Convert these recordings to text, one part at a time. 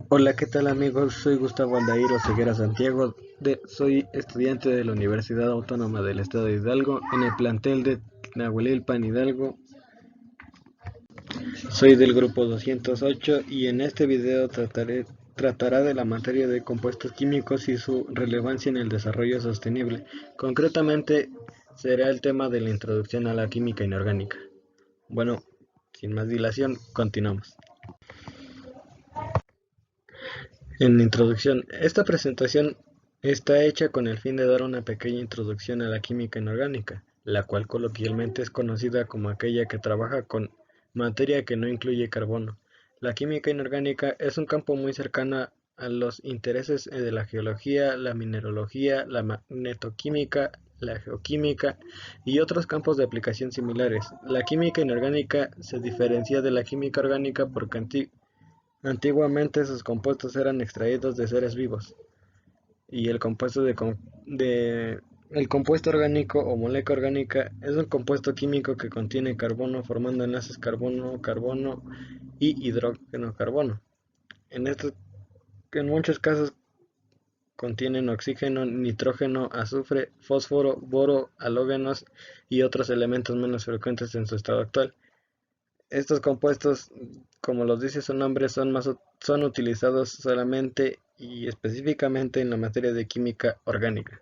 Hola, ¿qué tal amigos? Soy Gustavo Aldair Ceguera Santiago, soy estudiante de la Universidad Autónoma del Estado de Hidalgo en el plantel de Nahuelilpan Hidalgo. Soy del grupo 208 y en este video tratará de la materia de compuestos químicos y su relevancia en el desarrollo sostenible. Concretamente será el tema de la introducción a la química inorgánica. Bueno, sin más dilación, continuamos. En introducción, esta presentación está hecha con el fin de dar una pequeña introducción a la química inorgánica, la cual coloquialmente es conocida como aquella que trabaja con materia que no incluye carbono. La química inorgánica es un campo muy cercano a los intereses de la geología, la mineralogía, la magnetoquímica, la geoquímica y otros campos de aplicación similares. La química inorgánica se diferencia de la química orgánica porque antiguamente sus compuestos eran extraídos de seres vivos, y el compuesto orgánico o molécula orgánica es un compuesto químico que contiene carbono formando enlaces carbono-carbono y hidrógeno-carbono. En, estos, en muchos casos contienen oxígeno, nitrógeno, azufre, fósforo, boro, halógenos y otros elementos menos frecuentes en su estado actual. Estos compuestos, como los dice su nombre, son utilizados solamente y específicamente en la materia de química orgánica.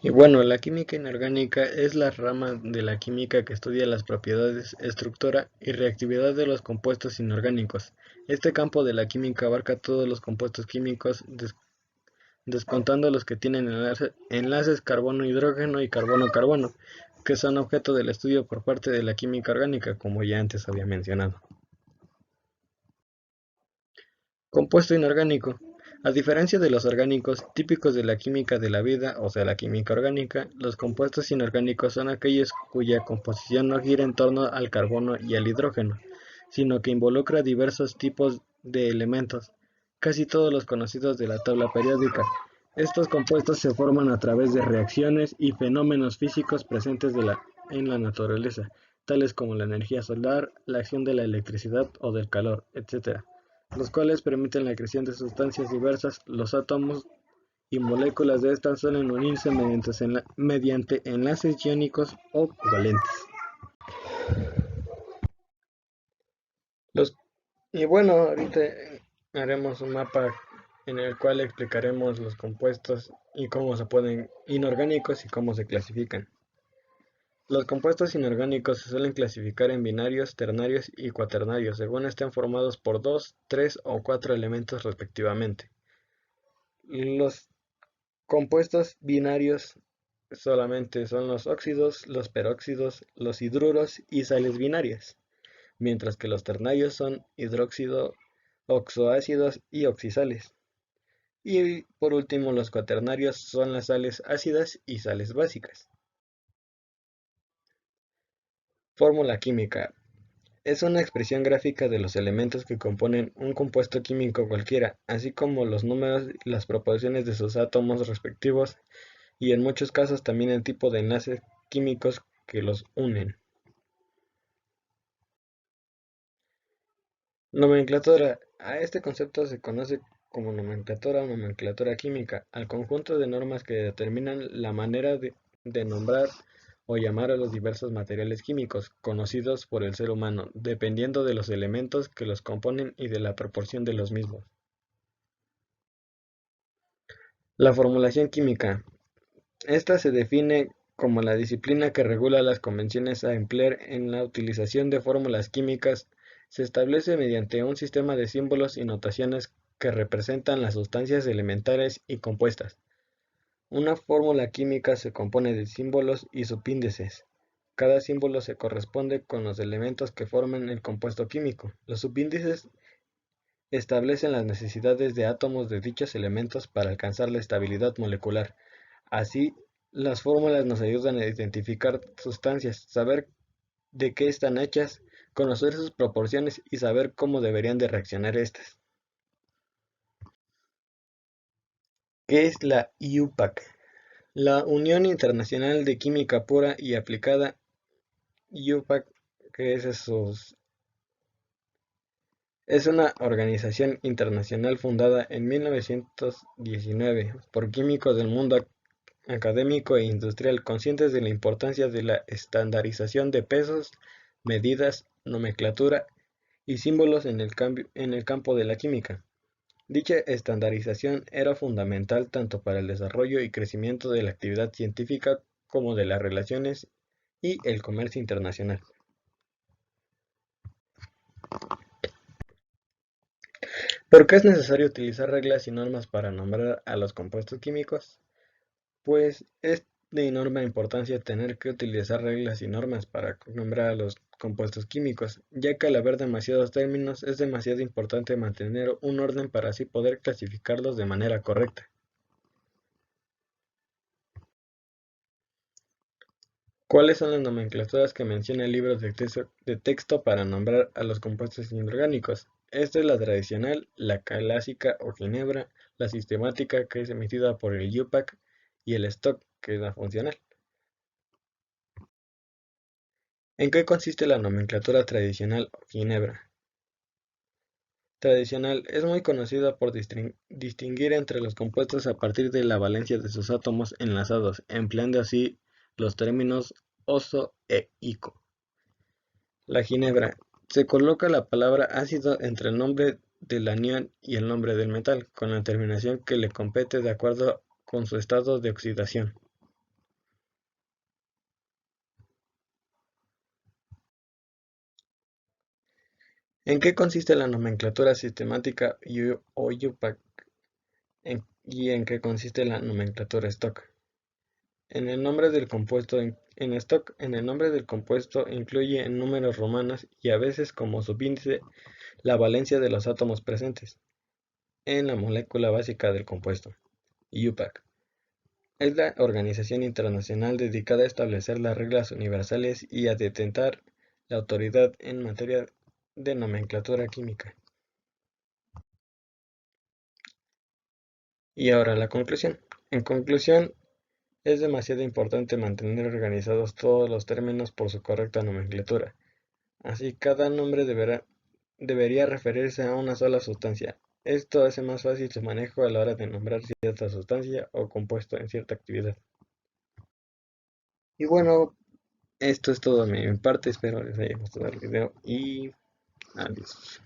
Y bueno, la química inorgánica es la rama de la química que estudia las propiedades, estructura y reactividad de los compuestos inorgánicos. Este campo de la química abarca todos los compuestos químicos, descontando los que tienen enlaces carbono-hidrógeno y carbono-carbono, que son objeto del estudio por parte de la química orgánica, como ya antes había mencionado. Compuesto inorgánico. A diferencia de los orgánicos típicos de la química de la vida, o sea, la química orgánica, los compuestos inorgánicos son aquellos cuya composición no gira en torno al carbono y al hidrógeno, sino que involucra diversos tipos de elementos, casi todos los conocidos de la tabla periódica. Estos compuestos se forman a través de reacciones y fenómenos físicos presentes en la naturaleza, tales como la energía solar, la acción de la electricidad o del calor, etc., los cuales permiten la creación de sustancias diversas. Los átomos y moléculas de estas suelen unirse mediante enlaces iónicos o covalentes. Los, y bueno, ahorita haremos un mapa en el cual explicaremos los compuestos y cómo se pueden inorgánicos y cómo se clasifican. Los compuestos inorgánicos se suelen clasificar en binarios, ternarios y cuaternarios, según estén formados por 2, 3 o 4 elementos respectivamente. Los compuestos binarios solamente son los óxidos, los peróxidos, los hidruros y sales binarias, mientras que los ternarios son hidróxido, oxoácidos y oxisales. Y por último, los cuaternarios son las sales ácidas y sales básicas. Fórmula química. Es una expresión gráfica de los elementos que componen un compuesto químico cualquiera, así como los números y las proporciones de sus átomos respectivos, y en muchos casos también el tipo de enlaces químicos que los unen. Nomenclatura. A este concepto se conoce como nomenclatura o nomenclatura química, al conjunto de normas que determinan la manera de nombrar o llamar a los diversos materiales químicos conocidos por el ser humano, dependiendo de los elementos que los componen y de la proporción de los mismos. La formulación química. Esta se define como la disciplina que regula las convenciones a emplear en la utilización de fórmulas químicas. Se establece mediante un sistema de símbolos y notaciones que representan las sustancias elementales y compuestas. Una fórmula química se compone de símbolos y subíndices. Cada símbolo se corresponde con los elementos que forman el compuesto químico. Los subíndices establecen las necesidades de átomos de dichos elementos para alcanzar la estabilidad molecular. Así, las fórmulas nos ayudan a identificar sustancias, saber de qué están hechas, conocer sus proporciones y saber cómo deberían de reaccionar estas. ¿Qué es la IUPAC? La Unión Internacional de Química Pura y Aplicada, IUPAC, que es sus Es una organización internacional fundada en 1919 por químicos del mundo académico e industrial conscientes de la importancia de la estandarización de pesos, medidas, nomenclatura y símbolos en el campo de la química. Dicha estandarización era fundamental tanto para el desarrollo y crecimiento de la actividad científica como de las relaciones y el comercio internacional. ¿Por qué es necesario utilizar reglas y normas para nombrar a los compuestos químicos? Pues es de enorme importancia tener que utilizar reglas y normas para nombrar a los compuestos químicos, ya que al haber demasiados términos es demasiado importante mantener un orden para así poder clasificarlos de manera correcta. ¿Cuáles son las nomenclaturas que menciona el libro de texto para nombrar a los compuestos inorgánicos? Esta es la tradicional, la clásica o ginebra, la sistemática que es emitida por el IUPAC y el stock que es la funcional. ¿En qué consiste la nomenclatura tradicional o ginebra? Tradicional es muy conocida por distinguir entre los compuestos a partir de la valencia de sus átomos enlazados, empleando así los términos oso e ico. La ginebra: se coloca la palabra ácido entre el nombre del anión y el nombre del metal, con la terminación que le compete de acuerdo con su estado de oxidación. ¿En qué consiste la nomenclatura sistemática o IUPAC? ¿Y en qué consiste la nomenclatura stock? En el nombre del compuesto en stock, en el nombre del compuesto incluye en números romanos y a veces como subíndice la valencia de los átomos presentes en la molécula básica del compuesto. IUPAC es la organización internacional dedicada a establecer las reglas universales y a detentar la autoridad en materia de nomenclatura química. Y ahora la conclusión. En conclusión, es demasiado importante mantener organizados todos los términos por su correcta nomenclatura. Así, cada nombre debería referirse a una sola sustancia. Esto hace más fácil su manejo a la hora de nombrar cierta sustancia o compuesto en cierta actividad. Y bueno, esto es todo de mi parte. Espero les haya gustado el video y adiós.